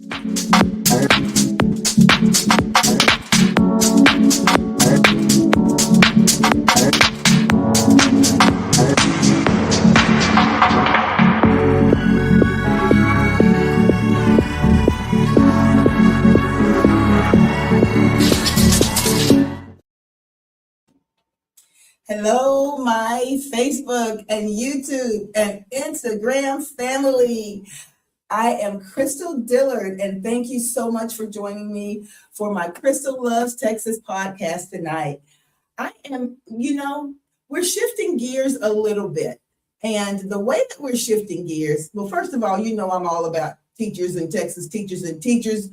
Hello, my Facebook and YouTube and Instagram family. I am Crystal Dillard, and thank you so much for joining me for my Crystal Loves Texas podcast tonight. We're shifting gears a little bit. And the way that we're shifting gears, well, first of all, I'm all about teachers in Texas, teachers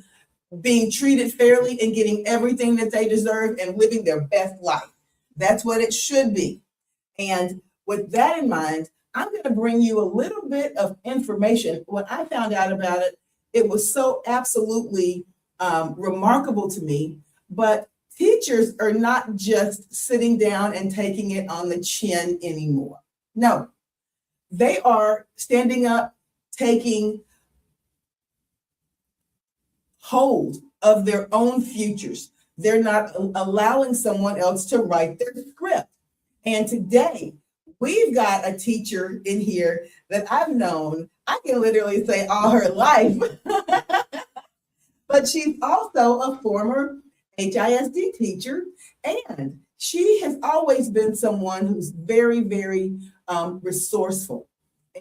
being treated fairly and getting everything that they deserve and living their best life. That's what it should be. And with that in mind, I'm going to bring you a little bit of information. When I found out about it, it was so absolutely remarkable to me. But teachers are not just sitting down and taking it on the chin anymore. No, they are standing up, taking hold of their own futures. They're not allowing someone else to write their script. And today, we've got a teacher in here that I've known, I can literally say all her life, but she's also a former HISD teacher, and she has always been someone who's very, very resourceful.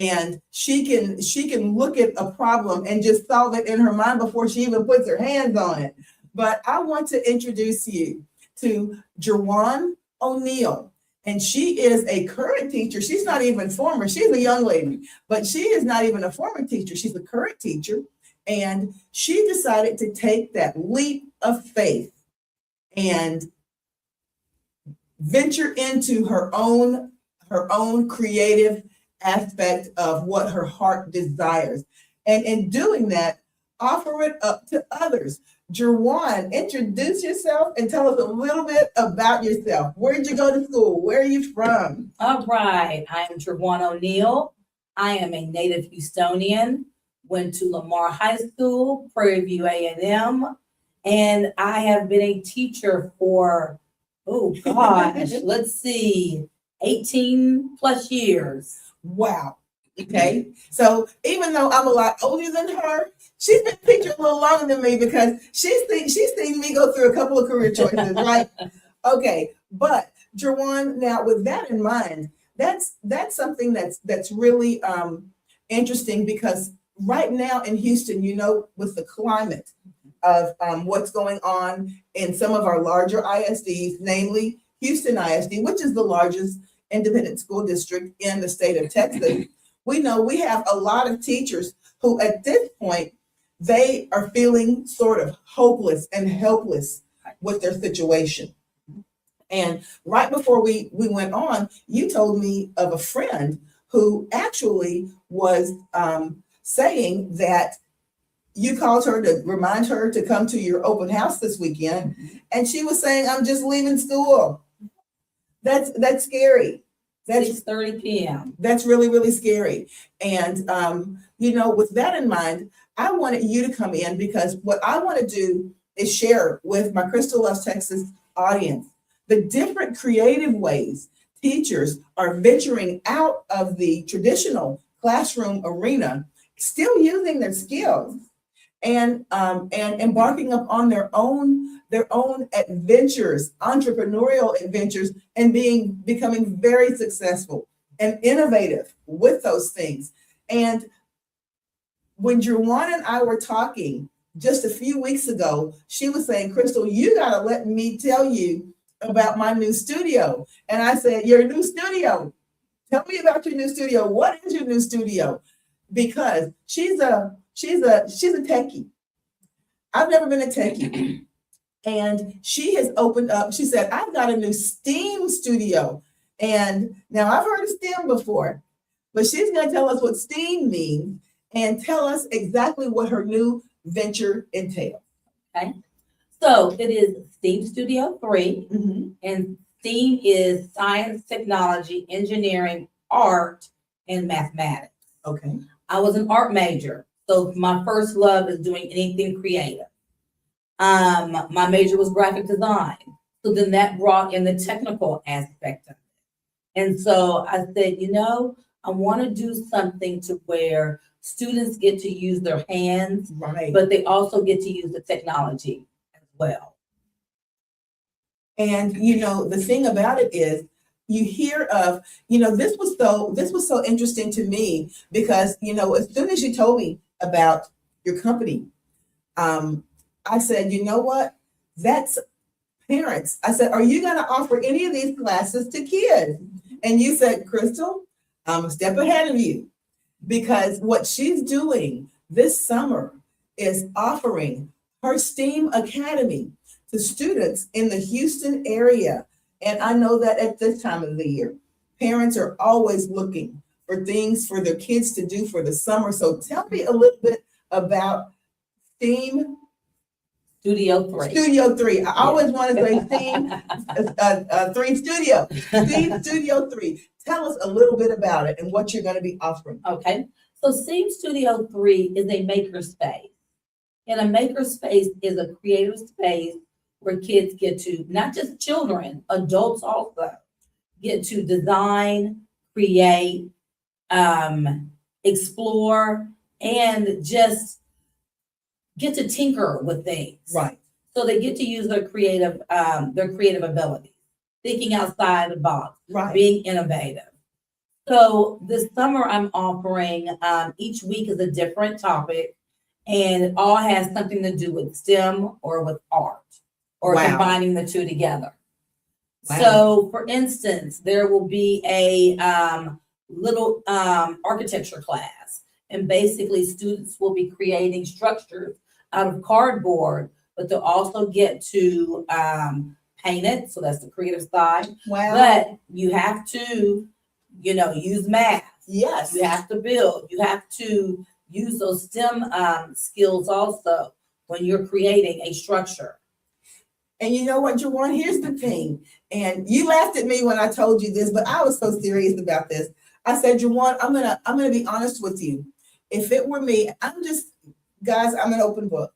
And she can look at a problem and just solve it in her mind before she even puts her hands on it. But I want to introduce you to Jerwan O'Neill. And she is a current teacher. She's not even former. She's a young lady, but she is not even a former teacher. She's a current teacher. And she decided to take that leap of faith and venture into her own creative aspect of what her heart desires. And in doing that, offer it up to others. Jerwan, introduce yourself and tell us a little bit about yourself. Where did you go to school? Where are you from? All right. I am Jerwan O'Neill. I am a native Houstonian. Went to Lamar High School, Prairie View A&M, and I have been a teacher for, let's see, 18 plus years. Wow. Okay. So even though I'm a lot older than her, she's been teaching a little longer than me because she's seen me go through a couple of career choices, right? Okay. But Jerwan, now with that in mind, that's something that's really interesting because right now in Houston, with the climate of what's going on in some of our larger ISDs, namely Houston ISD, which is the largest independent school district in the state of Texas. We know we have a lot of teachers who at this point, they are feeling sort of hopeless and helpless with their situation. And right before we went on, you told me of a friend who actually was saying that you called her to remind her to come to your open house this weekend. And she was saying, I'm just leaving school. That's scary. That's 6:30 p.m. That's really, really scary. And, with that in mind, I wanted you to come in because what I want to do is share with my Crystal Loves Texas audience the different creative ways teachers are venturing out of the traditional classroom arena, still using their skills and embarking upon their own adventures, entrepreneurial adventures, and becoming very successful and innovative with those things. And when Jerwan and I were talking just a few weeks ago, she was saying, Crystal, you got to let me tell you about my new studio. And I said, your new studio? Tell me about your new studio. What is your new studio? Because she's a techie. I've never been a techie. And she has opened up, she said, I've got a new STEAM studio. And now I've heard of STEM before, but she's going to tell us what STEAM means and tell us exactly what her new venture entails. Okay. So it is STEAM Studio 3, and STEAM is science, technology, engineering, art, and mathematics. Okay. I was an art major, So my first love is doing anything creative. My major was graphic design. So then that brought in the technical aspect of it. And so I said, I want to do something to where students get to use their hands, Right. but they also get to use the technology as well. And the thing about it is you hear of, this was so interesting to me because, as soon as you told me about your company, I said, you know what? That's parents. I said, are you going to offer any of these classes to kids? And you said, Crystal, I'm a step ahead of you because what she's doing this summer is offering her STEAM Academy to students in the Houston area. And I know that at this time of the year, parents are always looking for things for their kids to do for the summer. So tell me a little bit about STEAM Studio 3. Studio 3. I always want to say STEAM 3 Studio. STEAM Studio 3. Tell us a little bit about it and what you're going to be offering. Okay. So STEAM Studio 3 is a maker space. And a maker space is a creative space where kids get to, not just children, adults also, get to design, create, explore, and just get to tinker with things. Right. So they get to use their creative abilities, thinking outside the box, Right. being innovative. So this summer I'm offering, each week is a different topic, and it all has something to do with STEM or with art or Wow. combining the two together. Wow. So for instance, there will be a little architecture class, and basically students will be creating structures out of cardboard, but they'll also get to paint it. So that's the creative side. Wow. But you have to, use math. Yes. You have to build. You have to use those STEM skills also when you're creating a structure. And you know what, Jawan? Here's the thing. And you laughed at me when I told you this, but I was so serious about this. I said, Jawan, I'm gonna be honest with you. If it were me, guys, I'm an open book.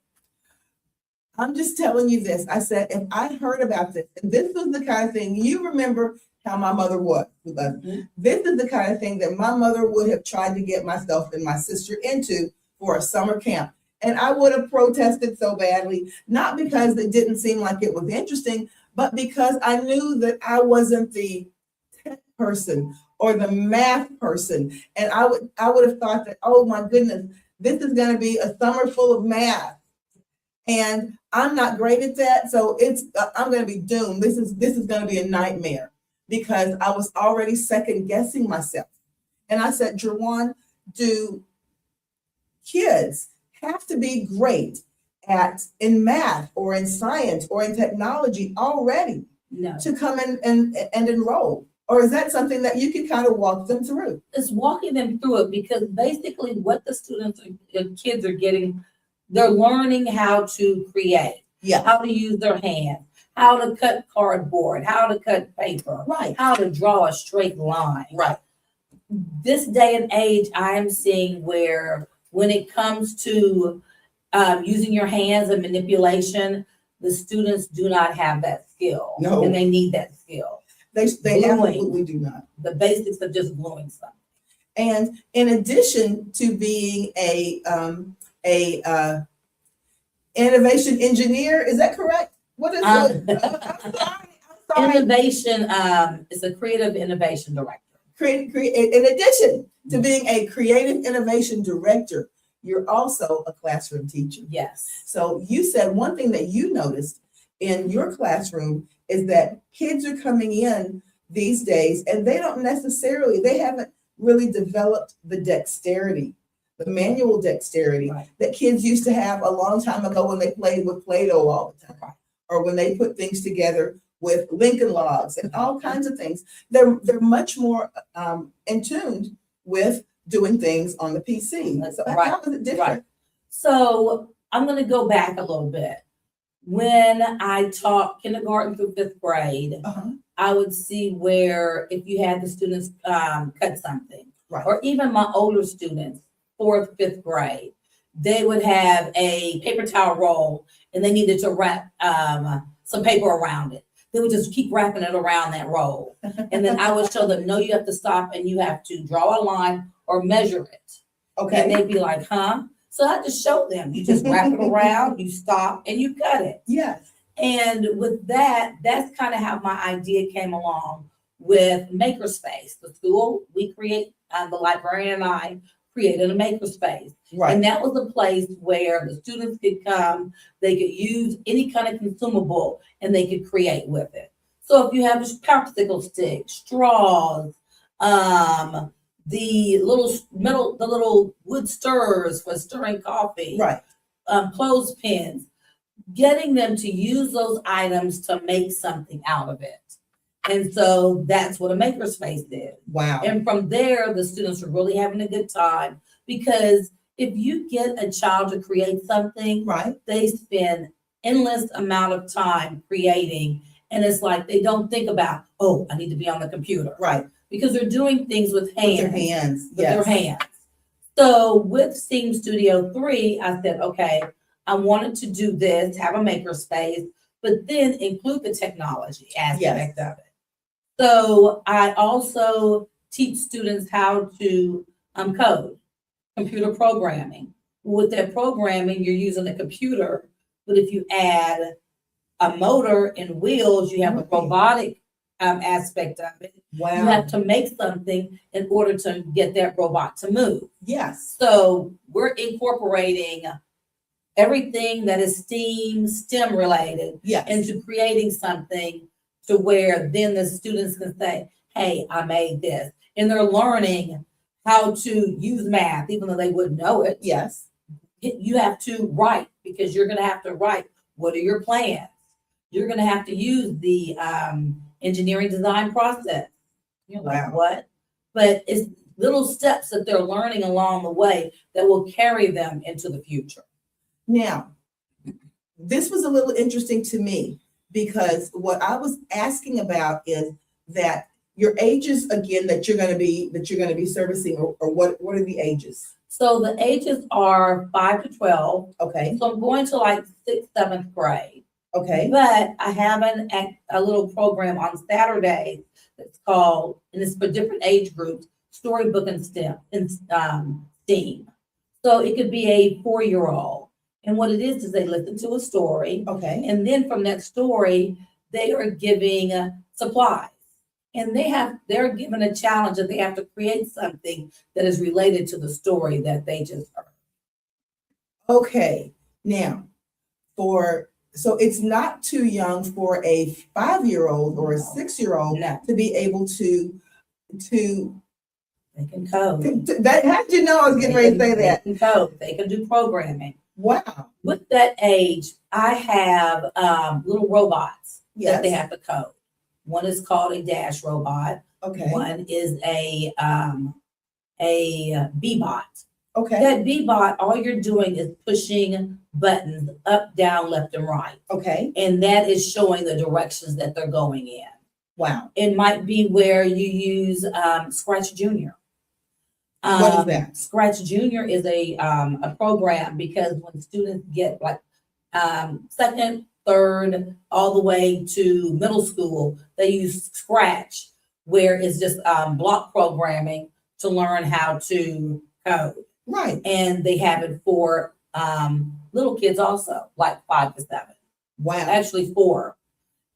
I'm just telling you this. I said, if I heard about this, and this was the kind of thing, you remember how my mother was with us. Mm-hmm. This is the kind of thing that my mother would have tried to get myself and my sister into for a summer camp. And I would have protested so badly, not because it didn't seem like it was interesting, but because I knew that I wasn't the tech person or the math person. And I would have thought that, oh my goodness, this is going to be a summer full of math. And I'm not great at that. So I'm going to be doomed. This is going to be a nightmare because I was already second guessing myself. And I said, Jawan, do kids have to be great in math or in science or in technology already to come in and enroll? Or is that something that you can kind of walk them through? It's walking them through it because basically what the kids are getting, they're learning how to create, how to use their hands, how to cut cardboard, how to cut paper, right, how to draw a straight line. Right. This day and age, I'm seeing where when it comes to using your hands and manipulation, the students do not have that skill. No. And they need that skill. They absolutely do not. The basics of just gluing something. And in addition to being a innovation engineer, is that correct? What is it? I'm sorry. Innovation is a creative innovation director. In addition to being a creative innovation director, you're also a classroom teacher. Yes. So you said one thing that you noticed in your classroom is that kids are coming in these days and they haven't really developed the dexterity, the manual dexterity that kids used to have a long time ago when they played with Play-Doh all the time, or when they put things together with Lincoln Logs and all kinds of things. They're much more in tune with doing things on the PC. So how is it different? Right. So I'm going to go back a little bit. When I taught kindergarten through 5th grade, I would see where if you had the students cut something, or even my older students, 4th, 5th grade, they would have a paper towel roll and they needed to wrap some paper around it. They would just keep wrapping it around that roll. And then I would show them, no, you have to stop and you have to draw a line or measure it. And Okay, they'd be like, huh? So I just show them, you just wrap it around, you stop and you cut it. yes, And with that, that's kind of how my idea came along with Makerspace. The school, we create, the librarian and I created a Makerspace. right, And that was a place where the students could come, they could use any kind of consumable and they could create with it. So if you have a popsicle stick, straws, the little wood stirrers for stirring coffee, right, clothespins, getting them to use those items to make something out of it. And so that's what a makerspace is. wow, And from there, the students are really having a good time because if you get a child to create something, right, they spend endless amount of time creating. And it's like they don't think about, oh, I need to be on the computer. right, Because they're doing things with hands. with their hands, With their yes, hands. So with Steam Studio 3, I said, okay, I wanted to do this, have a makerspace, but then include the technology aspect of it. So I also teach students how to code, computer programming. With that programming, you're using a computer, but if you add a motor and wheels, you have a Right. robotic aspect of it. You wow, have to make something in order to get that robot to move. yes, So we're incorporating everything that is STEM related yes, into creating something to where then the students can say, hey, I made this. And they're learning how to use math, even though they wouldn't know it. yes, You have to write because you're going to have to write. What are your plans? You're going to have to use the engineering design process. You're like, Wow. what? But it's little steps that they're learning along the way that will carry them into the future. Now, this was a little interesting to me because what I was asking about is that your ages again that you're going to be servicing, or what are the ages? So the ages are 5 to 12. Okay, So I'm going to like 6th, 7th grade. okay, But I have a little program on Saturdays that's called, and it's for different age groups, Storybook and STEM, STEAM. So it could be a 4-year-old. And what it is they listen to a story. okay, And then from that story, they are giving supplies. And they're given a challenge that they have to create something that is related to the story that they just heard. okay. Now, so it's not too young for a 5-year-old or a No. 6-year-old No, to be able to they can code. that. How did you know I was getting ready to say that? They can code. They can do programming. Wow. With that age, I have little robots that they Yes. have to code. One is called a dash robot. Okay. One is a B-bot. Okay. That B-bot, all you're doing is pushing buttons up, down, left, and right. Okay. And that is showing the directions that they're going in. Wow. It might be where you use Scratch Junior. What is that? Scratch Junior is a program because when students get like second, third, all the way to middle school, they use Scratch, where it's just block programming to learn how to code. Right. And they have it for little kids also, like 5 to 7, Wow. actually 4.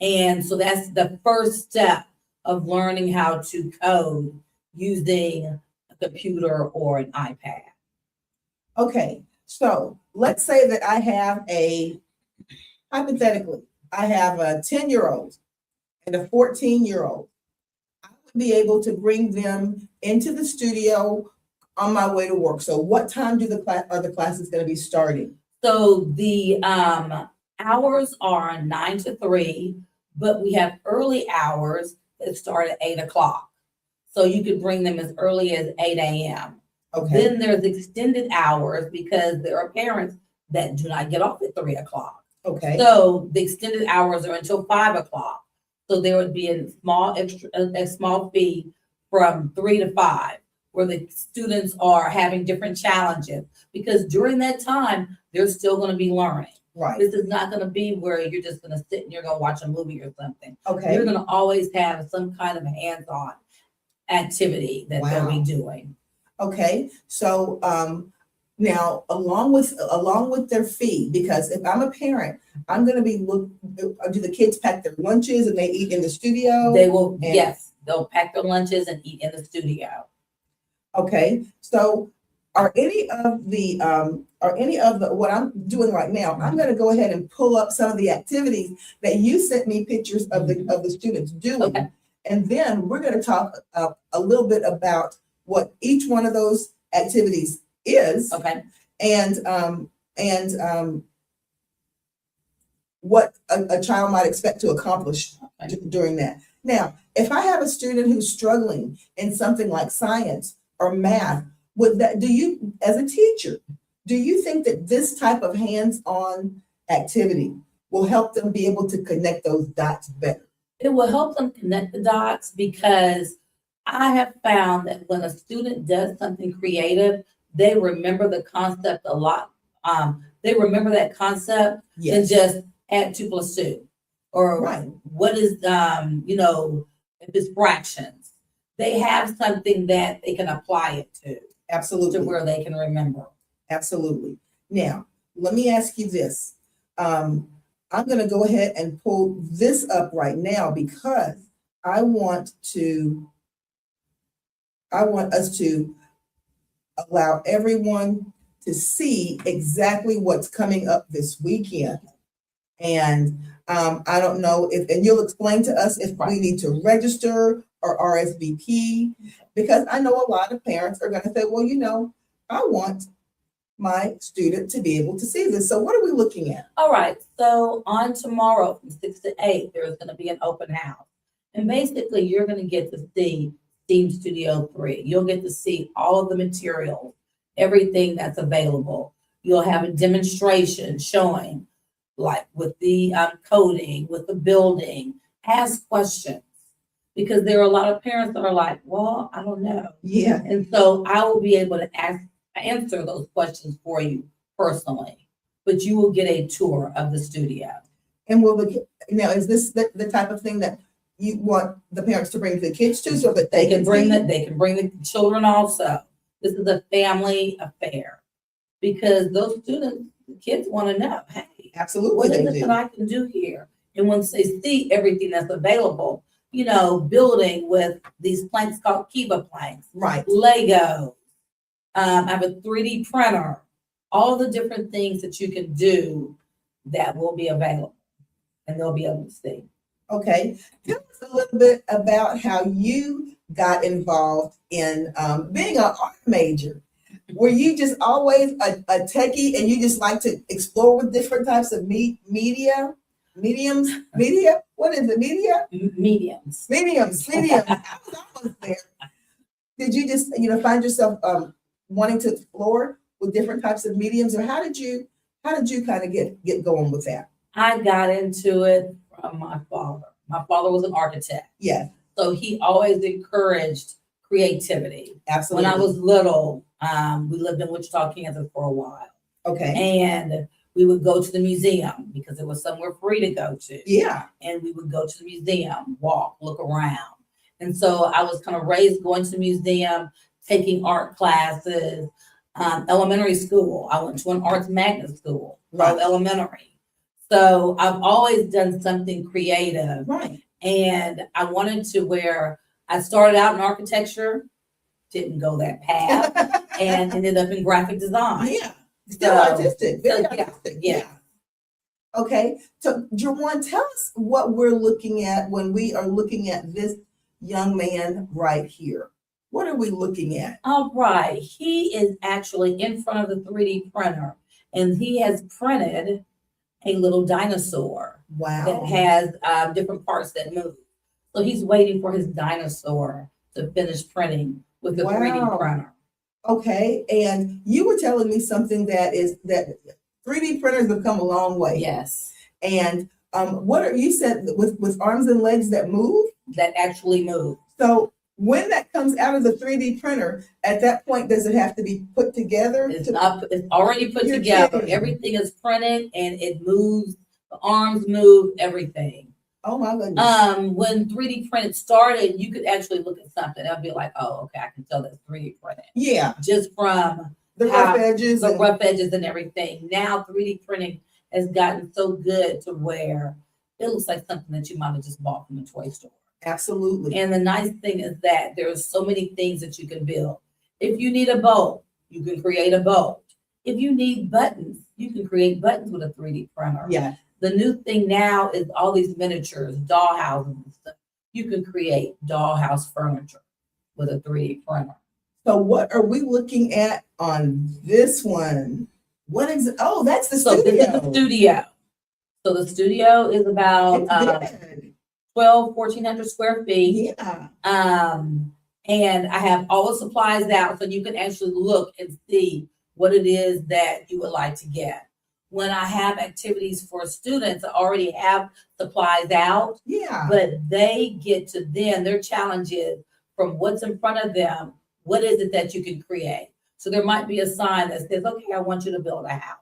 And so that's the first step of learning how to code using a computer or an iPad. Okay. So let's say that hypothetically, I have a 10-year-old and a 14-year-old. I would be able to bring them into the studio on my way to work. So what time are the classes going to be starting? So the hours are 9 to 3, but we have early hours that start at 8 o'clock. So you could bring them as early as 8 a.m. Okay. Then there's extended hours because there are parents that do not get off at 3 o'clock. Okay. So the extended hours are until 5 o'clock. So there would be a small fee from 3 to 5. where the students are having different challenges. Because during that time, they're still going to be learning. Right. This is not going to be where you're just going to sit and you're going to watch a movie or something. Okay. You're going to always have some kind of hands-on activity that they'll be doing. Okay. So now along with their fee, because if I'm a parent, I'm going to be do the kids pack their lunches and they eat in the studio? They will, yes, they'll pack their lunches and eat in the studio. Okay. So are any of the what I'm doing right now, I'm going to go ahead and pull up some of the activities that you sent me pictures of the students doing. Okay. And then we're going to talk a little bit about what each one of those activities is. Okay. And what a child might expect to accomplish during that. Now, if I have a student who's struggling in something like science or math, as a teacher, do you think that this type of hands-on activity will help them be able to connect those dots better? It will help them connect the dots because I have found that when a student does something creative, they remember the concept a lot. They remember that concept than just add 2 + 2. Or what is, if it's fractions. They have something that they can apply it to. Absolutely. To where they can remember. Absolutely. Now, let me ask you this. I'm going to go ahead and pull this up right now because I want us to allow everyone to see exactly what's coming up this weekend. And I don't know and you'll explain to us if we need to register or RSVP, because I know a lot of parents are going to say, well, I want my student to be able to see this. So what are we looking at? All right. So on tomorrow from 6 to 8, there's going to be an open house. And basically you're going to get to see STEAM Studio 3. You'll get to see all of the materials, everything that's available. You'll have a demonstration showing like with the coding, with the building. Ask questions. Because there are a lot of parents that are like, well, I don't know. Yeah. And so I will be able to answer those questions for you personally, but you will get a tour of the studio. And is this the type of thing that you want the parents to bring the kids to so that they can bring they can bring the children also. This is a family affair because those students, the kids want to know, hey, absolutely, what is it that I can do here? And once they see everything that's available, building with these planks called Kiva planks, right? Lego. I have a 3D printer, all the different things that you can do that will be available and they'll be able to see. Okay. Tell us a little bit about how you got involved in being an art major. Were you just always a techie and you just like to explore with different types of media? Mediums? Media? What is it? Media? Mediums. Mediums. I was almost there. Did you just, find yourself wanting to explore with different types of mediums, or how did you kind of get going with that? I got into it from my father. My father was an architect. Yeah. So he always encouraged creativity. Absolutely. When I was little, we lived in Wichita, Kansas for a while. Okay. And we would go to the museum because it was somewhere free to go to. Yeah. And we would go to the museum, walk, look around. And so I was kind of raised going to the museum, taking art classes. Elementary school, I went to an arts magnet school, called elementary. So I've always done something creative. Right. And I wanted to where I started out in architecture, didn't go that path, and ended up in graphic design. Yeah. Still artistic. Very artistic. Yeah. Okay. So Jerwan, tell us what we're looking at when we are looking at this young man right here. What are we looking at? All right. He is actually in front of the 3D printer, and he has printed a little dinosaur. Wow. That has different parts that move. So he's waiting for his dinosaur to finish printing with the 3D printer. Okay. And you were telling me something that 3D printers have come a long way. Yes. And what are you said with arms and legs that move? That actually move. So when that comes out of the 3D printer, at that point, does it have to be put together? It's already put You're together. kidding. Everything is printed and it moves, the arms move, everything. Oh my goodness. When 3D printed started, you could actually look at something and be like, oh, okay, I can tell that's 3D printed. Yeah, Just from the rough edges. the and- rough edges and everything. Now 3D printing has gotten so good to where it looks like something that you might have just bought from a toy store. Absolutely. And the nice thing is that there's so many things that you can build. If you need a boat, you can create a boat. If you need buttons, you can create buttons with a 3D printer. Yeah. The new thing now is all these miniatures, dollhouses and stuff. You can create dollhouse furniture with a 3D printer. So what are we looking at on this one? What is it? Oh, that's the So studio. this is the studio. So the studio is about It's big. 1,400 square feet. Yeah. And I have all the supplies out so you can actually look and see what it is that you would like to get. When I have activities for students, I already have supplies out, Yeah. but they get to then their challenge is from what's in front of them, what is it that you can create? So there might be a sign that says, okay, I want you to build a house.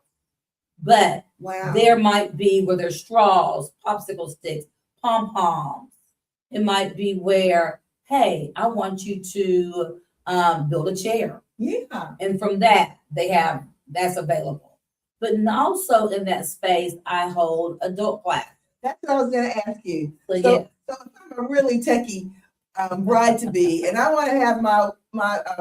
But Wow. there might be where there's straws, popsicle sticks, pom-poms. It might be where, hey, I want you to build a chair. Yeah. And from that, that's available. But also in that space, I hold adult class. That's what I was going to ask you. So, So, yeah, so if I'm a really techie bride to be, and I want to have my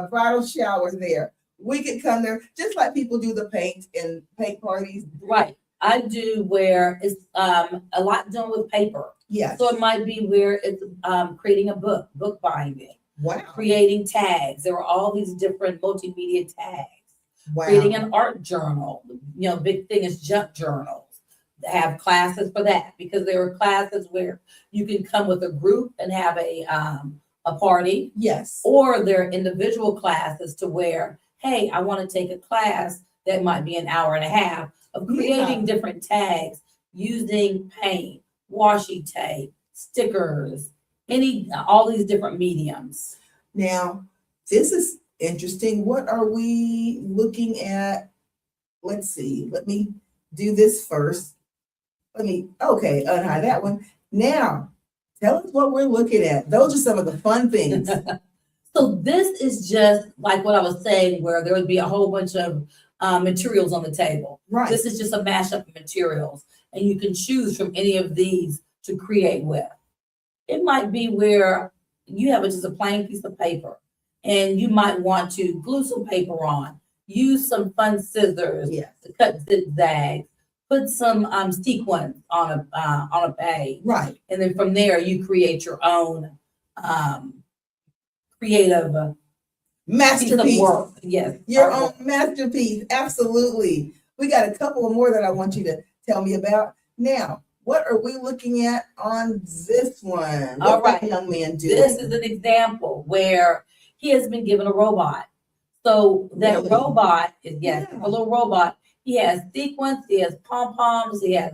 bridal shower there, we could come there just like people do the paint and paint parties. right. I do where it's a lot done with paper. Yes. So it might be where it's creating a book binding, Wow. creating tags. There are all these different multimedia tags. Wow. Creating an art journal. Big thing is junk journals. They have classes for that because there are classes where you can come with a group and have a party, Yes. or there are individual classes to where, hey, I want to take a class that might be an hour and a half of creating different tags using paint, washi tape, stickers, all these different mediums. Now, this is interesting. What are we looking at? Let's see. Let me do this first. Okay, unhide that one. Now, tell us what we're looking at. Those are some of the fun things. So this is just like what I was saying, where there would be a whole bunch of materials on the table. Right. This is just a mashup of materials, and you can choose from any of these to create with. It might be where you have just a plain piece of paper, and you might want to glue some paper on, use some fun scissors Yes. to cut zigzags, put some sequins on a page, Right. and then from there you create your own creative piece of Masterpiece. work. Yes, Your artwork. own masterpiece. Absolutely. We got a couple more that I want you to tell me about. Now, what are we looking at on this one? All What's that right. young man doing? This is an example where he has been given a robot. So that Really? robot is, yes, Yeah. a little robot. He has sequins, he has pom-poms, he has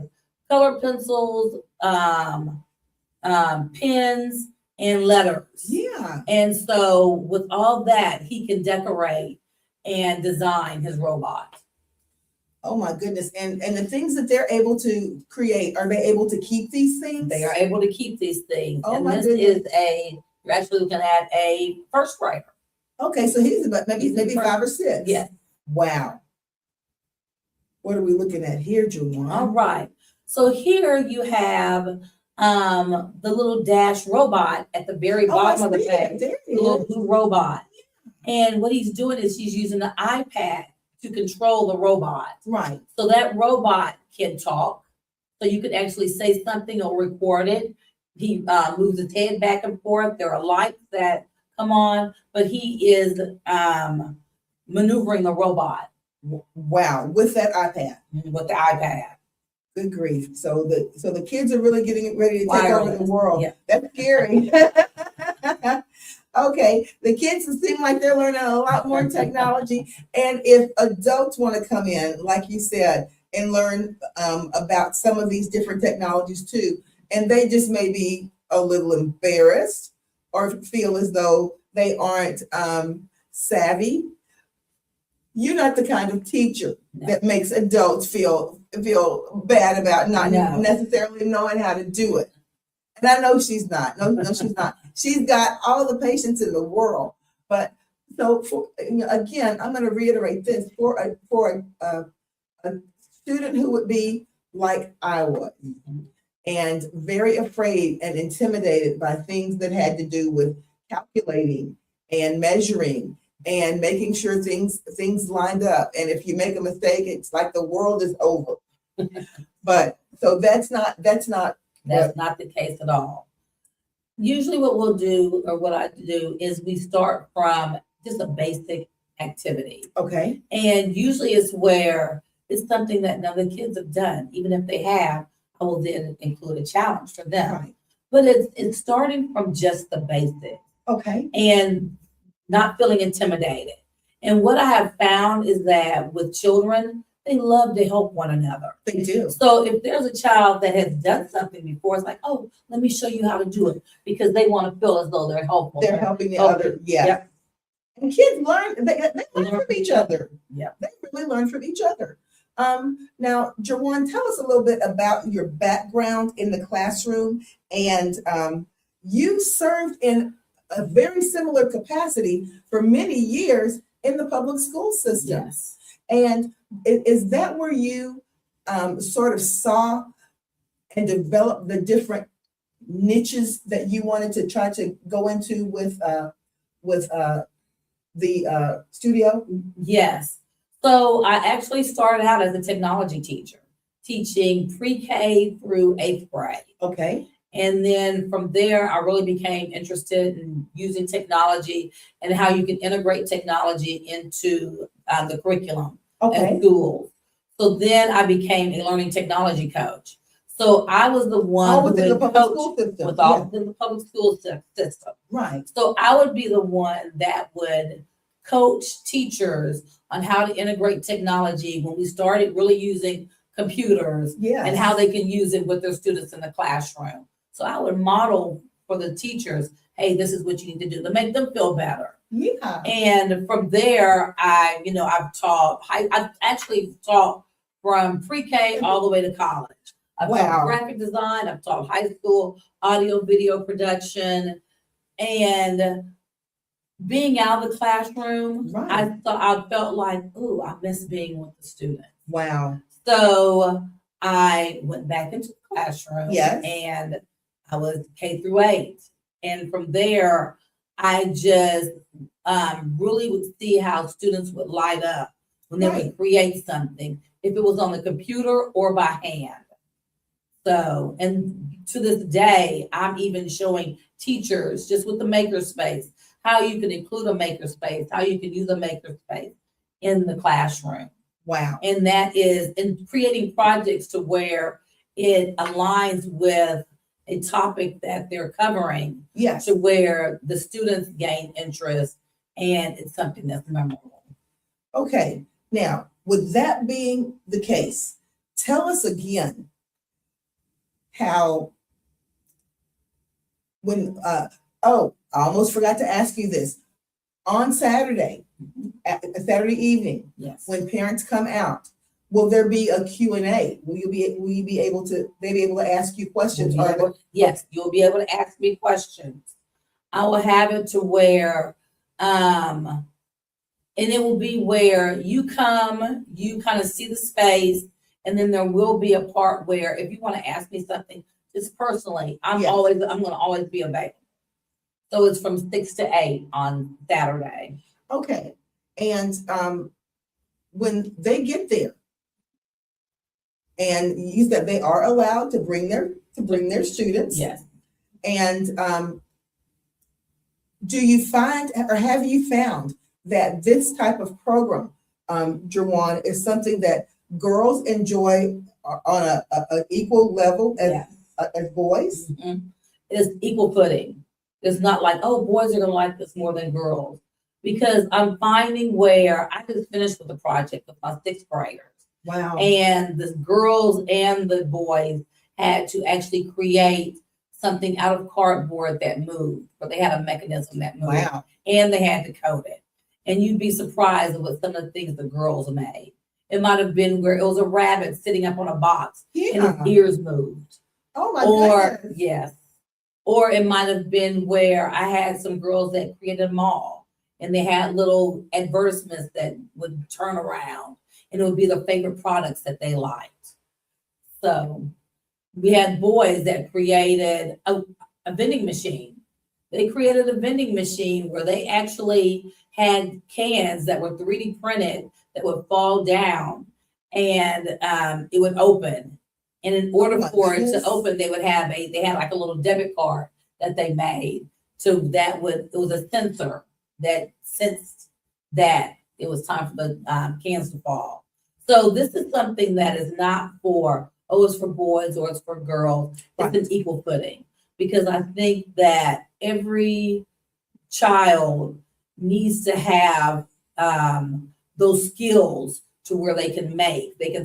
color pencils, pens, and letters. Yeah. And so with all that, he can decorate and design his robot. Oh my goodness. And the things that they're able to create, are they able to keep these things? They are able to keep these things. Oh, And my this goodness. is you're actually looking at a first grader. Okay, so he's about maybe He's in 5 or 6. Yes. Wow. What are we looking at here, Juwan? All right. So here you have the little dash robot at the very Oh, I bottom of the see it. page. There The it little is. blue robot. And what he's doing is he's using the iPad to control the robot. Right. So that robot can talk. So you can actually say something or record it. He moves his head back and forth. There are lights that come on, but he is maneuvering the robot Wow. With that iPad. with the iPad. Good grief. So the kids are really getting ready to take over the Wireless. world. Yeah. That's scary. Okay. The kids seem like they're learning a lot more technology. And if adults want to come in, like you said, and learn about some of these different technologies too, and they just may be a little embarrassed or feel as though they aren't savvy. You're not the kind of teacher No. that makes adults feel bad about not No. necessarily knowing how to do it. And I know she's not. No, she's not. She's got all the patience in the world. But so again, I'm going to reiterate this for a student who would be like I was, and very afraid and intimidated by things that had to do with calculating and measuring and making sure things lined up. And if you make a mistake, it's like the world is over. But so that's not That's not the case at all. Usually what we'll do, or what I do, is we start from just a basic activity. okay. And usually it's where it's something that none of the kids have done. Even if they have, I will then include a challenge for them. Right. But it's starting from just the basics Okay. and not feeling intimidated. And what I have found is that with children, they love to help one another. They do. So if there's a child that has done something before, it's like, oh, let me show you how to do it, because they want to feel as though they're helpful. They're helping the Okay. other. Yeah. Yep. And kids learn. They learn from each other. Yep. They really learn from each other. Now, Jerwan, tell us a little bit about your background in the classroom. And you served in a very similar capacity for many years in the public school system. Yes. And is that where you sort of saw and developed the different niches that you wanted to try to go into with the studio? Yes. So I actually started out as a technology teacher, teaching pre-K through 8th grade. Okay. And then from there, I really became interested in using technology and how you can integrate technology into the curriculum at Okay. schools. So then I became a learning technology coach. So I was the one All who within the would public coach school system. with all Yeah. within the public school system. Right. So I would be the one that would coach teachers on how to integrate technology when we started really using computers Yeah. and how they can use it with their students in the classroom. So I would model for the teachers, hey, this is what you need to do to make them feel better. Yeah. And from there, I've actually taught from pre-K all the way to college. I've Wow. taught graphic design, I've taught high school audio video production, and being out of the classroom, Right. I felt like, ooh, I miss being with the students. Wow. So I went back into the classroom. Yes. And I was K through 8. And from there, I just really would see how students would light up when they Right. would create something, if it was on the computer or by hand. So, and to this day, I'm even showing teachers just with the makerspace, how you can include a makerspace, how you can use a makerspace in the classroom. Wow. And that is in creating projects to where it aligns with a topic that they're covering, Yes. to where the students gain interest and it's something that's memorable. Okay. Now, with that being the case, tell us again how when I almost forgot to ask you this. On Saturday, at Saturday evening, Yes. when parents come out, will there be a Q&A? Will you be able to ask you questions? Yes, you'll be able to ask me questions. I will have it to where, and it will be where you come, you kind of see the space, and then there will be a part where if you want to ask me something, just personally, I'm Yes. going to always be available. So it's from 6 to 8 on Saturday. Okay. And when they get there, and you said they are allowed to bring their students. Yes. And do you find, or have you found that this type of program, Jerwan, is something that girls enjoy on a equal level Yeah. as boys? Mhm. It's equal footing. It's not like, oh, boys are gonna like this more than girls. Because I'm finding where I just finished with a project with my 6th graders. Wow. And the girls and the boys had to actually create something out of cardboard that moved, but they had a mechanism that moved. Wow. And they had to code it. And you'd be surprised at what some of the things the girls made. It might have been where it was a rabbit sitting up on a box and Yeah. his ears moved. Oh my Or goodness. yes. Or it might have been where I had some girls that created a mall and they had little advertisements that would turn around and it would be the favorite products that they liked. So we had boys that created a vending machine. They created a vending machine where they actually had cans that were 3D printed that would fall down and it would open. And in order my for it to goodness. open, they had like a little debit card that they made. So it was a sensor that sensed that it was time for the cans to fall. So this is something that is not for, it's for boys or it's for girls. Right. It's an equal footing. Because I think that every child needs to have those skills to where they can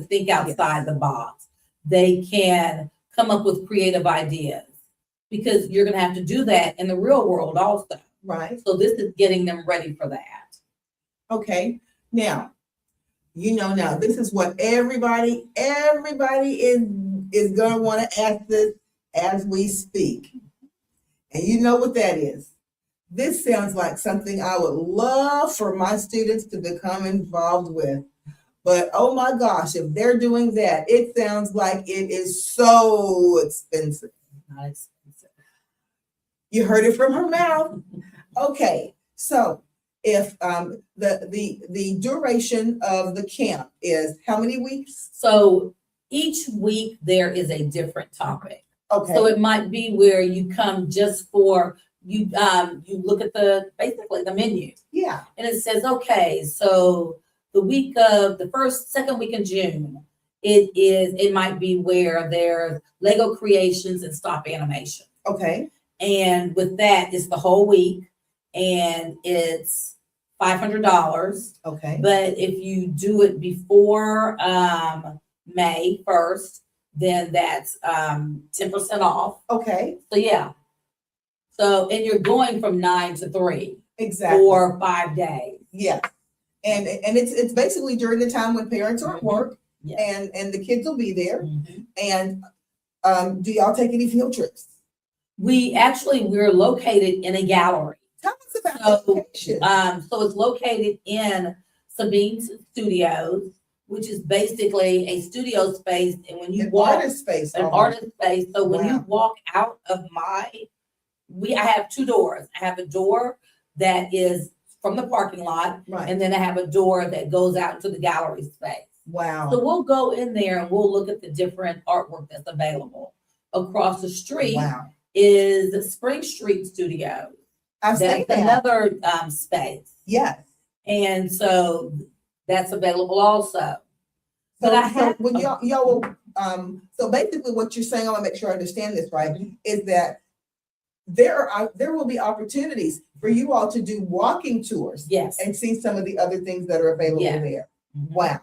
think outside the box. They can come up with creative ideas because you're going to have to do that in the real world also. Right. So this is getting them ready for that. Okay. Now, now this is what everybody is going to want to ask this as we speak. And you know what that is. This sounds like something I would love for my students to become involved with. But oh my gosh, if they're doing that, it sounds like it is so expensive. Not expensive. You heard it from her mouth. Okay, so if the duration of the camp is how many weeks? So each week there is a different topic. Okay. So it might be where you come just for you look at basically the menu. Yeah. And it says, okay, so the week of the second week in June, it might be where there's Lego creations and stop animation. Okay. And with that, it's the whole week and it's $500. Okay. But if you do it before May 1st, then that's 10% off. Okay. So yeah. So, and you're going from 9 to 3 Exactly. for 5 days. Yeah. And it's basically during the time when parents are at work Yeah. and the kids will be there. Mhm. And do y'all take any field trips? We're located in a gallery. Tell us about the location. So it's located in Sabine Studios, which is basically a studio space. And when you An walk, artist space. an almost. artist space. So when you Wow. walk out of I have 2 doors. I have a door that is from the parking lot, Right. and then I have a door that goes out into the gallery space. Wow. So we'll go in there and we'll look at the different artwork that's available. Across the street Wow. is Spring Street Studios. I've seen That's that. another space. Yes. And so that's available also. So, But I have- when y'all will, so basically what you're saying, I want to make sure I understand this right, Mm-hmm. is that there will be opportunities for you all to do walking tours Yes. and see some of the other things that are available Yeah. there. Mhm. Wow.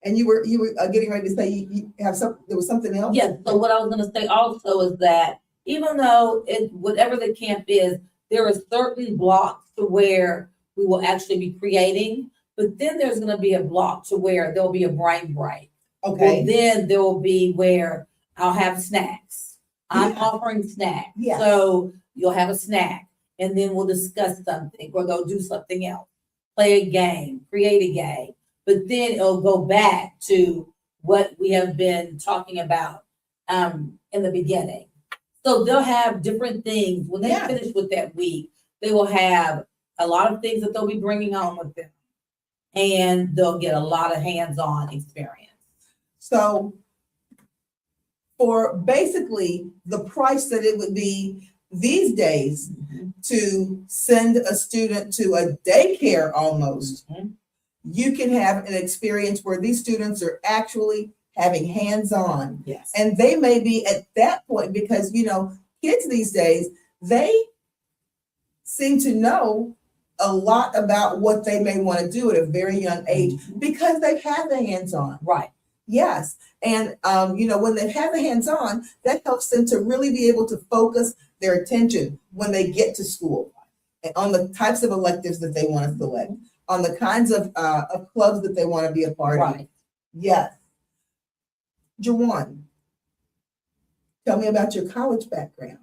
And you were getting ready to say you have there was something else? Yes. So what I was going to say also is that even though whatever the camp is, there are certain blocks to where we will actually be creating, but then there's going to be a block to where there'll be a brain break. Okay. Well, then there will be where I'll have snacks. I'm Yeah. offering snacks. Yes. So you'll have a snack and then we'll discuss something or go do something else. Play a game, create a game. But then it'll go back to what we have been talking about in the beginning. So they'll have different things. When they Yeah. finish with that week, they will have a lot of things that they'll be bringing home with them. And they'll get a lot of hands-on experience. So for basically the price that it would be these days to send a student to a daycare almost, Mhm. you can have an experience where these students are actually having hands-on. Yes. And they may be at that point because, kids these days, they seem to know a lot about what they may want to do at a very young age because they've had the hands-on. Right. Yes. And, when they have the hands-on, that helps them to really be able to focus their attention when they get to school and on the types of electives that they want to select, on the kinds of clubs that they want to be a part of. Right. Yes. Jawan, tell me about your college background.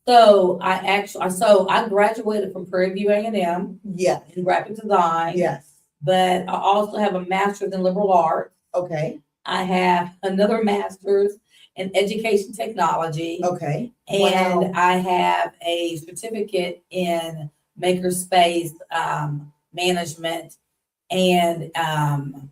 So I graduated from Prairie View A&M Yes. in graphic design. Yes. But I also have a master's in liberal arts. Okay. I have another master's in education technology. Okay. And Wow. I have a certificate in makerspace management and kind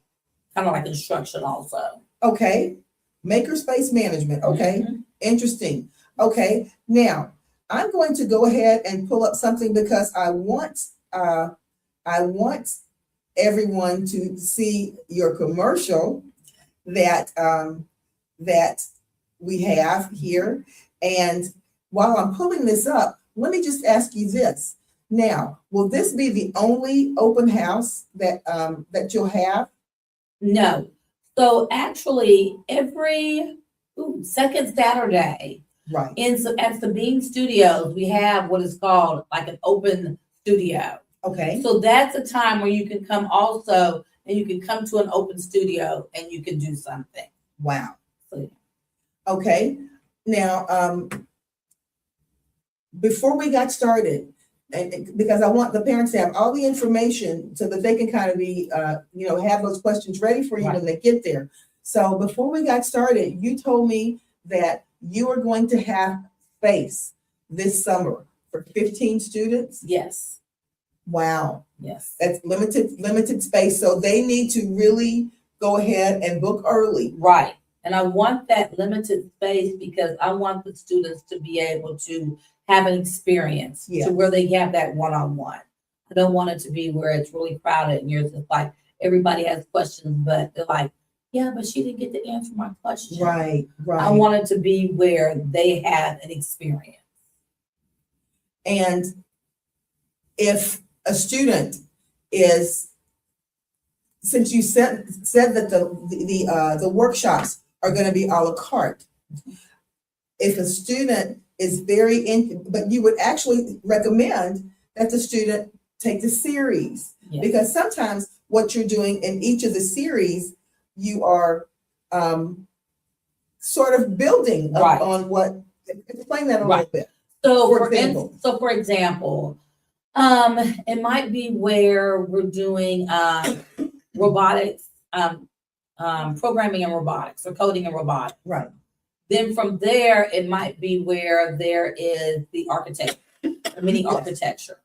of like instruction also. Okay. Makerspace management. Okay. Mhm. Interesting. Okay. Now I'm going to go ahead and pull up something because I want everyone to see your commercial that that we have here. And while I'm pulling this up, let me just ask you this. Now, will this be the only open house that that you'll have? No. So actually, every second Saturday Right. at Sabine Studios, we have what is called like an open studio. Okay. So that's a time where you can come also, and you can come to an open studio and you can do something. Wow. So, Okay. Now, before we got started, and because I want the parents to have all the information so that they can kind of be, have those questions ready for you Right. when they get there. So before we got started, you told me that you are going to have space this summer for 15 students. yes, Wow. yes. That's limited space. So they need to really go ahead and book early. Right. And I want that limited space because I want the students to be able to have an experience Yes. to where they have that one-on-one. I don't want it to be where it's really crowded and you're just like, everybody has questions, but they're like, yeah, but she didn't get to answer my question. Right, right. I want it to be where they have an experience. And if a student is, since you said that the workshops are going to be a la carte, if a student is but you would actually recommend that the student take the series, Yes. because sometimes what you're doing in each of the series, you are sort of building Right. on what. Explain that a Right. little bit. So For for example. example, it might be where we're doing robotics, programming and robotics or coding and robotics. Right. Then from there, it might be where there is the architecture, the mini Yes. architecture.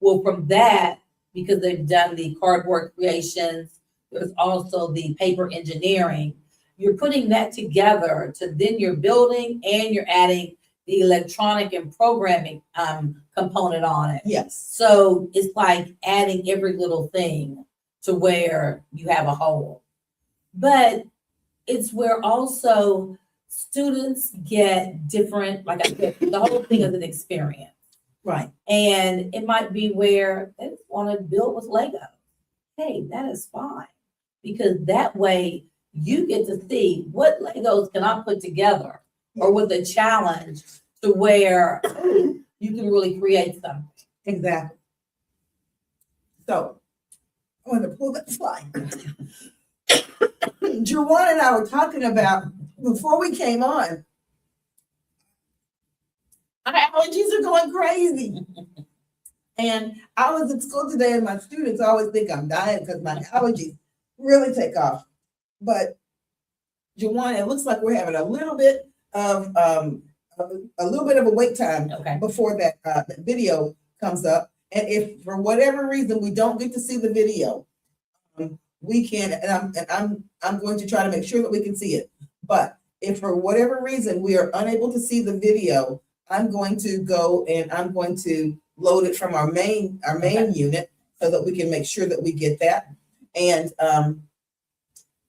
Well, from that, because they've done the cardboard creations, there's also the paper engineering. You're putting that together to then you're building and you're adding the electronic and programming component on it. Yes. So it's like adding every little thing to where you have a whole. But it's where also students get different, like I said, the whole thing is an experience. Right. And it might be where they just want to build with Lego. Hey, that is fine. Because that way you get to see what Legos can I put together or with a challenge to where you can really create something. Exactly. So I want to pull that slide. Jawan and I were talking about before we came on. Our allergies are going crazy. And I was at school today, and my students always think I'm dying because my allergies really take off. But Jawan, it looks like we're having a little bit of a wait time Okay. before that video comes up. And if for whatever reason we don't get to see the video, we can, and I'm going to try to make sure that we can see it. But if for whatever reason we are unable to see the video, I'm going to go and I'm going to load it from our main Okay. unit so that we can make sure that we get that. And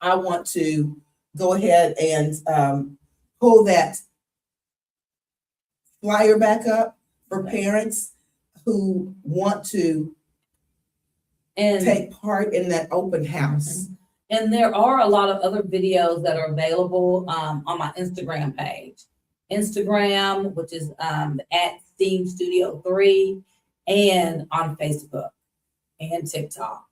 I want to go ahead and pull that flyer back up for parents who want to And take part in that open house. And there are a lot of other videos that are available on my Instagram page. Instagram, which is at STEAM Studio 3, and on Facebook and TikTok.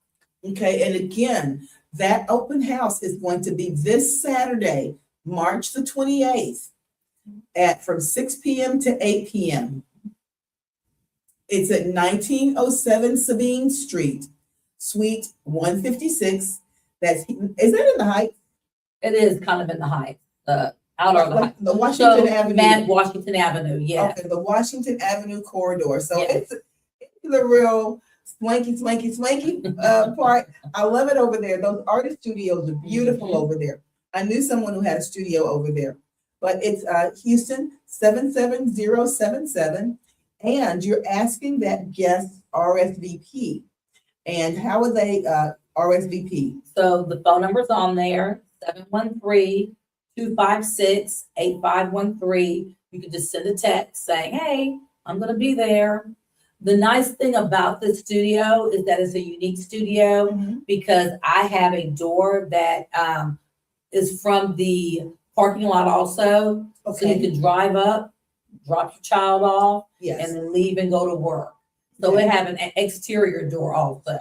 Okay, and again, that open house is going to be this Saturday, March the 28th, from 6 p.m. to 8 p.m. It's at 1907 Sabine Street, Suite 156. Is that in the Heights? It is kind of in the Heights, outer of the Heights. The Washington Avenue. Washington Avenue, yeah. Okay, the Washington Avenue corridor. So Yes. it's the real swanky part. I love it over there. Those artist studios are beautiful over there. I knew someone who had a studio over there. But it's Houston 77077. And you're asking that guests RSVP. And how would they RSVP? So the phone number's on there, 713-256-8513. You can just send a text saying, hey, I'm going to be there. The nice thing about this studio is that it's a unique studio because I have a door that is from the parking lot also. So Okay. you can drive up, drop your child off, Yes. and then leave and go to work. So Okay. we have an exterior door also.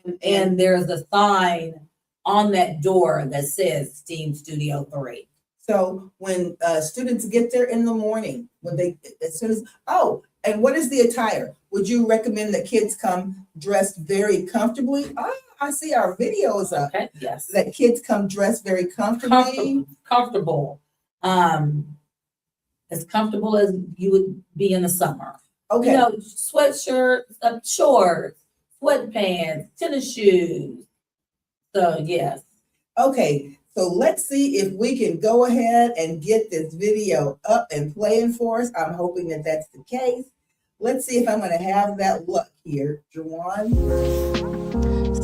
And And there's a sign on that door that says STEAM Studio 3. so when students get there in the morning, and what is the attire? Would you recommend that kids come dressed very comfortably? I see our videos up. Okay, yes. That kids come dressed very comfortably. Comfortable. As comfortable as you would be in the summer. Okay. You know, sweatshirts, shorts, sweatpants, tennis shoes. So yes. Okay. So let's see if we can go ahead and get this video up and playing for us. I'm hoping that that's the case. Let's see if I'm going to have that luck here. Juwan.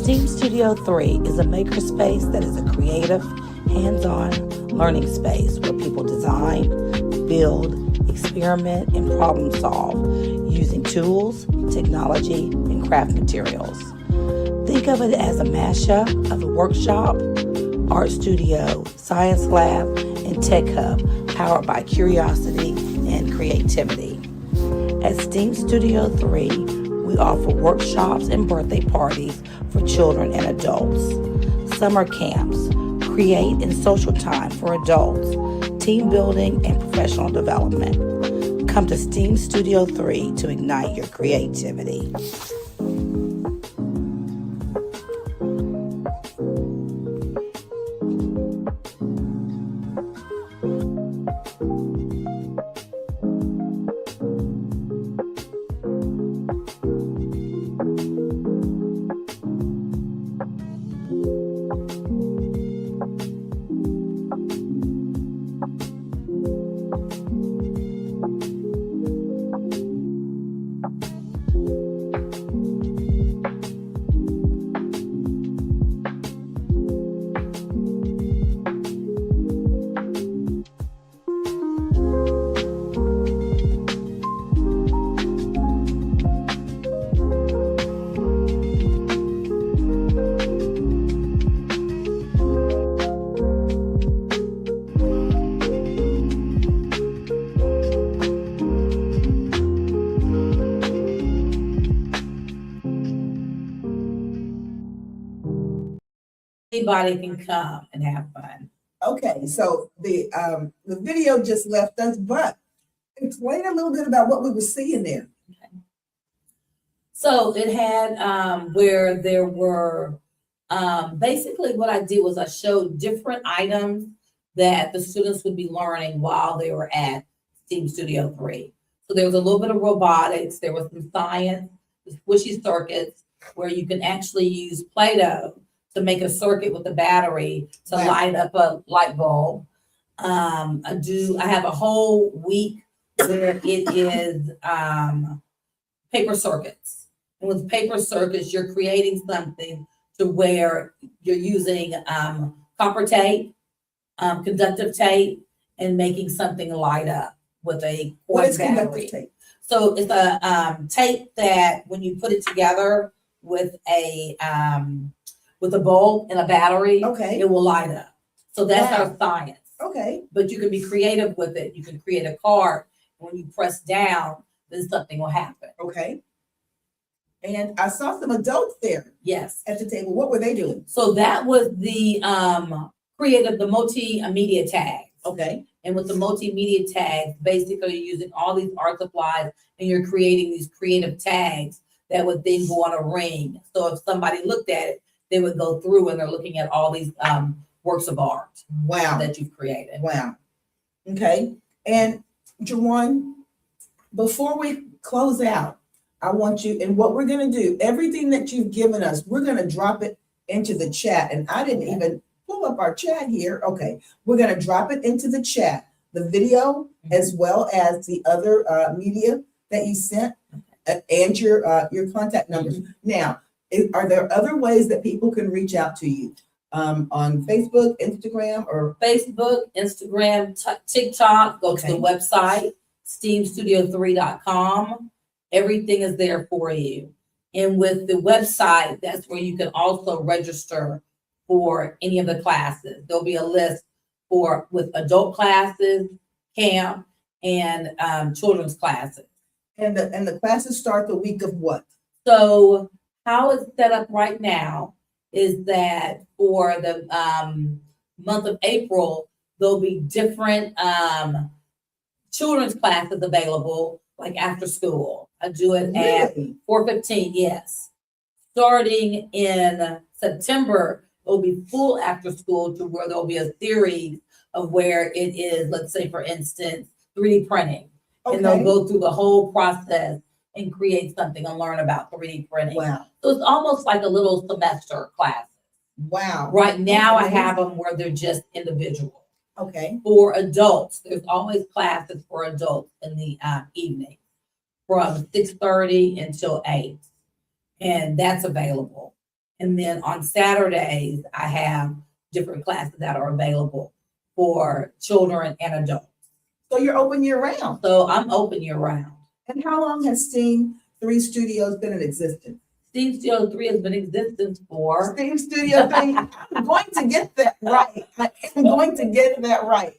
STEAM Studio 3 is a makerspace that is a creative, hands-on learning space where people design, build, experiment, and problem solve using tools, technology, and craft materials. Think of it as a mashup of a workshop, art studio, science lab, and tech hub powered by curiosity and creativity. At STEAM Studio 3, we offer workshops and birthday parties for children and adults, summer camps, create and social time for adults, team building, and professional development. Come to STEAM Studio 3 to ignite your creativity. Anybody can come and have fun. Okay, so the video just left us, but explain a little bit about what we were seeing there. So it had where there were basically what I did was I showed different items that the students would be learning while they were at STEAM Studio 3. So there was a little bit of robotics, there was some science, the squishy circuits, where you can actually use Play-Doh to make a circuit with a battery to Wow. light up a light bulb. I have a whole week where it is paper circuits. And with paper circuits, you're creating something to where you're using copper tape, conductive tape, and making something light up with a What cord is battery. conductive tape? So it's a tape that when you put it together with a with a bulb and a battery, Okay, it will light up. So that's Wow. our science. okay, But you can be creative with it. You can create a card. When you press down, then something will happen. okay. And I saw some adults there Yes. at the table. What were they doing? So that was the the multimedia tag. Okay, And with the multimedia tags, basically you're using all these art supplies and you're creating these creative tags that would then go on a ring. So if somebody looked at it, they would go through and they're looking at all these works of art wow, that you've created. wow. Okay, and Jawan, before we close out, I want you, and what we're gonna do, everything that you've given us, we're gonna drop it into the chat. And I didn't even pull up our chat here. Okay, we're gonna drop it into the chat, the video as well as the other media that you sent and your contact numbers. Now, are there other ways that people can reach out to you? On Facebook, Instagram, or Facebook, Instagram, TikTok, go to the Okay. website, steamstudio3.com. Everything is there for you. And with the website, that's where you can also register for any of the classes. There'll be a list with adult classes, camp, and children's classes. and the classes start the week of what? So how it's set up right now is that for the month of April, there'll be different children's classes available, like after school. I do it at Really? 4:15, yes. Starting in September, it'll be full after school to where there'll be a series of where it is, let's say, for instance, 3D printing. And they'll Okay, go through the whole process and create something and learn about 3D printing. wow, So it's almost like a little semester class. wow. Right now, I That's have them where they're just individual. Okay, For adults, there's always classes for adults in the evening from 6:30 until 8. And that's available. And then on Saturdays, I have different classes that are available for children and adults. so you're open year round. So I'm open year round. And how long has Steam 3 Studios been in existence? Steam Studio 3 has been in existence for Steam Studio 3, I'm going to get that right. I am going to get that right.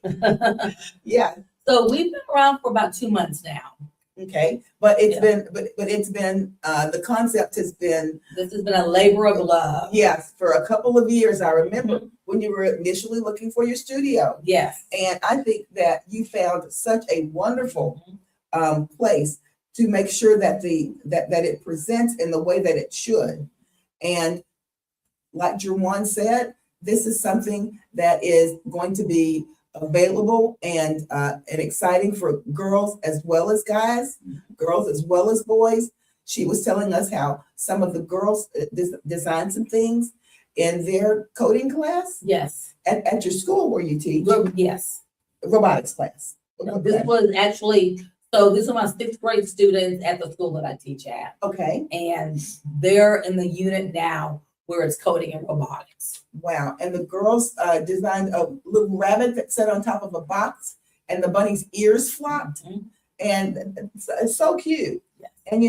Yeah, so we've been around for about 2 months now. okay, but it's Yeah. been, but it's been, the concept has been, This has been a labor of love. yes, for a couple of years. I remember when you were initially looking for your studio. Yes. And I think that you found such a wonderful place to make sure that that it presents in the way that it should. And like Jerwan said, this is something that is going to be available and exciting for girls as well as guys, girls as well as boys. She was telling us how some of the girls designed some things in their coding class Yes. at your school where you teach Yes. robotics class. This was actually, so these are my 6th grade students at the school that I teach at. Okay, And they're in the unit now where it's coding and robotics. wow. And the girls designed a little rabbit that sat on top of a box and the bunny's ears flopped. Mhm. And it's so cute. Yes. And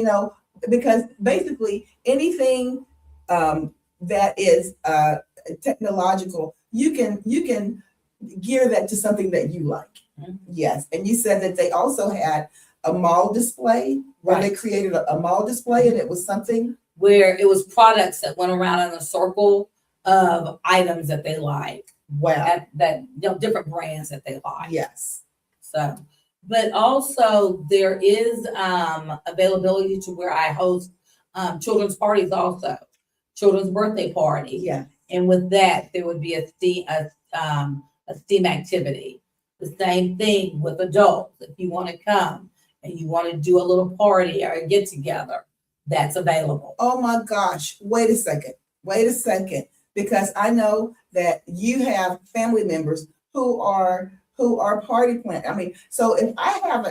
because basically anything that is technological, you can gear that to something that you like. Mhm. Yes. And you said that they also had a mall display where they Right. created a mall display and it was something. Where it was products that went around in a circle of items that they like, Wow. different brands that they like. Yes. So, but also there is availability to where I host children's parties also, children's birthday party. Yeah. And with that, there would be a STEAM activity. The same thing with adults. If you want to come and you want to do a little party or a get together, that's available. Oh my gosh, wait a second, because I know that you have family members who are party plan. I mean, so if I have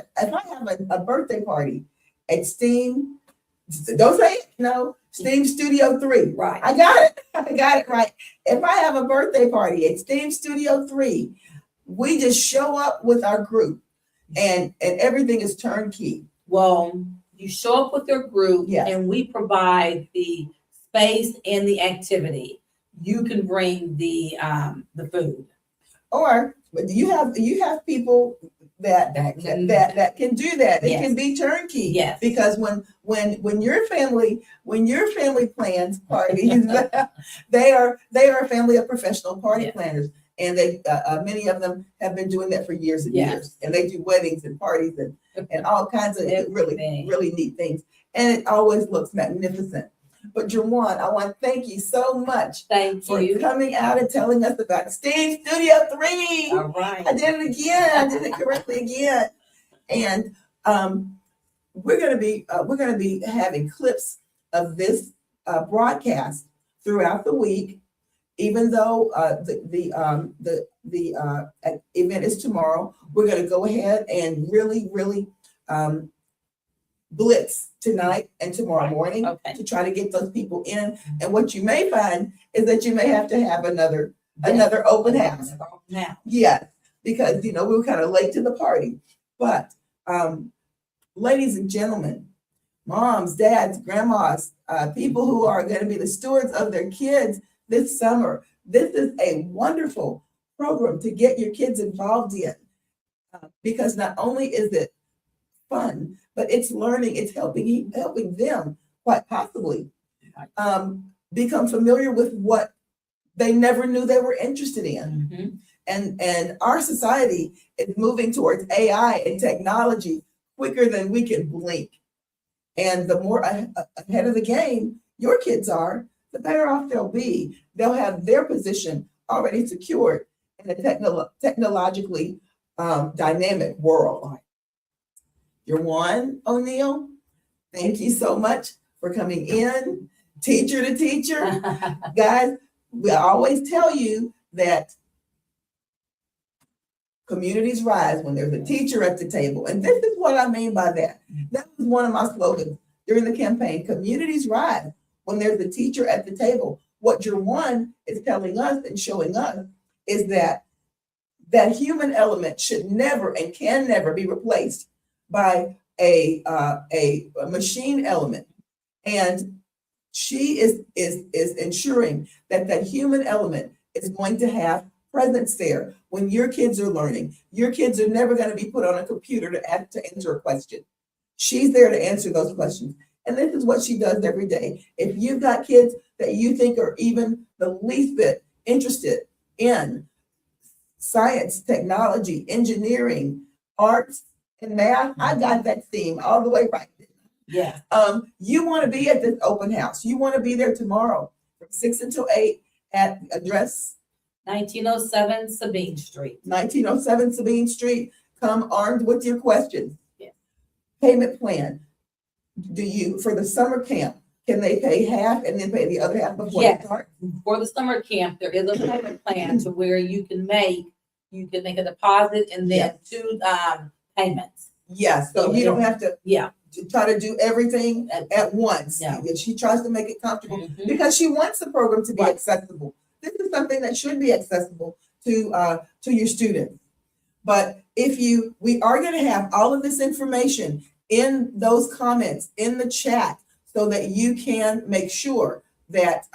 a birthday party at Steam, don't say it, no, Steam Studio 3. Right. I got it right. If I have a birthday party at Steam Studio 3, we just show up with our group and everything is turnkey. Well, you show up with your group Yes. and we provide the space and the activity. you can bring the food. Or but you have people that That can- that can do that. It Yes. can be turnkey. Yes. Because when your family plans parties, they are a family of professional party Yes. planners, and they many of them have been doing that for years and Yes. years, and they do weddings and parties and all kinds of Everything. really neat things, and it always looks magnificent. But Jawan, I want to thank you so much Thank for you. coming out and telling us about Steam Studio 3. All right. I did it again. I did it correctly again. And we're gonna be having clips of this broadcast throughout the week, even though the event is tomorrow. We're gonna go ahead and really blitz tonight and tomorrow morning Okay. to try to get those people in. And what you may find is that you may have to have another open house. Now. Yes, because we were kind of late to the party. But ladies and gentlemen, moms, dads, grandmas, people who are going to be the stewards of their kids this summer, this is a wonderful program to get your kids involved in, because not only is it fun, but it's learning, it's helping them quite possibly become familiar with what they never knew they were interested in. Mhm. And our society is moving towards AI and technology quicker than we can blink. And the more ahead of the game your kids are, the better off they'll be. They'll have their position already secured in a technologically dynamic world. Jawan O'Neal, thank you so much for coming in, teacher to teacher. Guys, we always tell you that communities rise when there's a teacher at the table. And this is what I mean by that. That was one of my slogans during the campaign. Communities rise when there's a teacher at the table. What Jawan is telling us and showing us is that that human element should never and can never be replaced by a machine element. And she is ensuring that that human element is going to have presence there when your kids are learning. Your kids are never going to be put on a computer to answer a question. She's there to answer those questions. And this is what she does every day. If you've got kids that you think are even the least bit interested in science, technology, engineering, arts, and math, I got that theme all the way right. Yeah. You want to be at this open house. You want to be there tomorrow from 6 until 8 at address 1907 Sabine Street. 1907 Sabine Street. Come armed with your questions. Yeah. Payment plan. For the summer camp, can they pay half and then pay the other half before Yes. they start? For the summer camp, there is a payment plan to where you can make a deposit and then two payments. Yes, so you don't have to Yeah. try to do everything at once. No. And she tries to make it comfortable Mhm. because she wants the program to be Right. accessible. This is something that should be accessible to your students. But we are going to have all of this information in those comments in the chat so that you can make sure that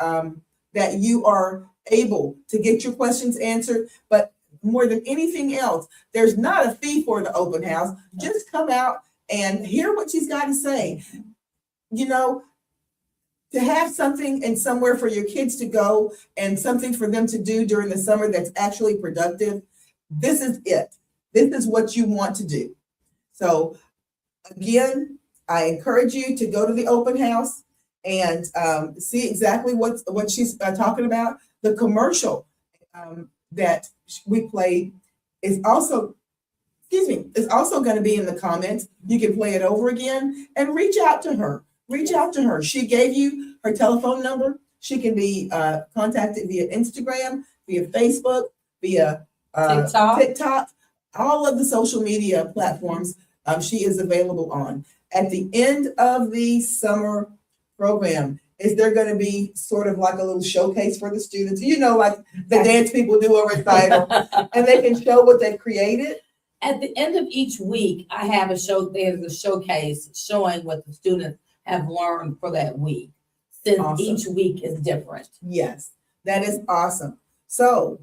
that you are able to get your questions answered. But more than anything else, there's not a fee for the open house. Just come out and hear what she's got to say. To have something and somewhere for your kids to go and something for them to do during the summer that's actually productive, this is it. This is what you want to do. So again, I encourage you to go to the open house and see exactly what she's talking about. The commercial that we played is also going to be in the comments. You can play it over again and reach out to her. She gave you her telephone number. She can be contacted via Instagram, via Facebook, via TikTok, all of the social media platforms she is available on. At the end of the summer program, is there going to be sort of like a little showcase for the students? Like the dance people do a recital, and they can show what they've created? At the end of each week, I have there's a showcase showing what the students have learned for that week, since Awesome. each week is different. Yes. That is awesome. So,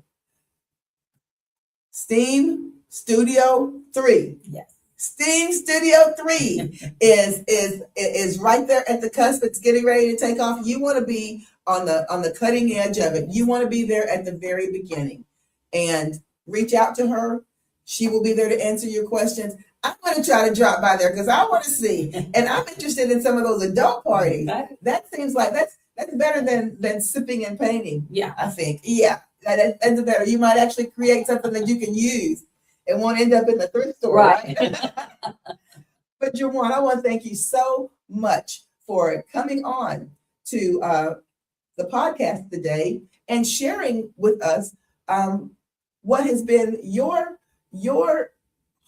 STEAM Studio 3. Yes. STEAM Studio 3 is right there at the cusp. It's getting ready to take off. You want to be on the cutting edge of it. You want to be there at the very beginning. And reach out to her. She will be there to answer your questions. I'm going to try to drop by there because I want to see. And I'm interested in some of those adult parties. That seems like that's better than sipping and painting. Yeah. I think. Yeah, that's better. You might actually create something that you can use and won't end up in the thrift store. Right. But Jawan, I want to thank you so much for coming on to the podcast today and sharing with us what has been your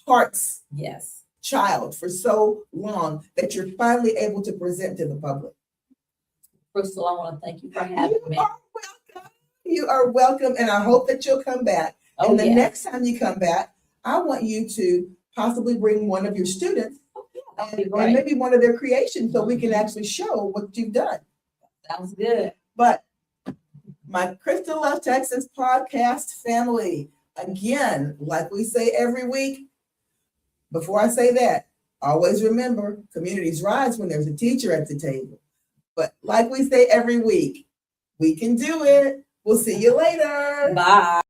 heart's Yes. child for so long that you're finally able to present to the public. Crystal, I want to thank you for having me. Are welcome. You are welcome, and I hope that you'll come back. Oh, and the yeah. next time you come back, I want you to possibly bring one of your students That'd be and great. maybe one of their creations so we can actually show what you've done. Sounds good. But my Crystal Loves Texas podcast family, again, like we say every week, before I say that, always remember communities rise when there's a teacher at the table. But like we say every week, we can do it. We'll see you later. Bye.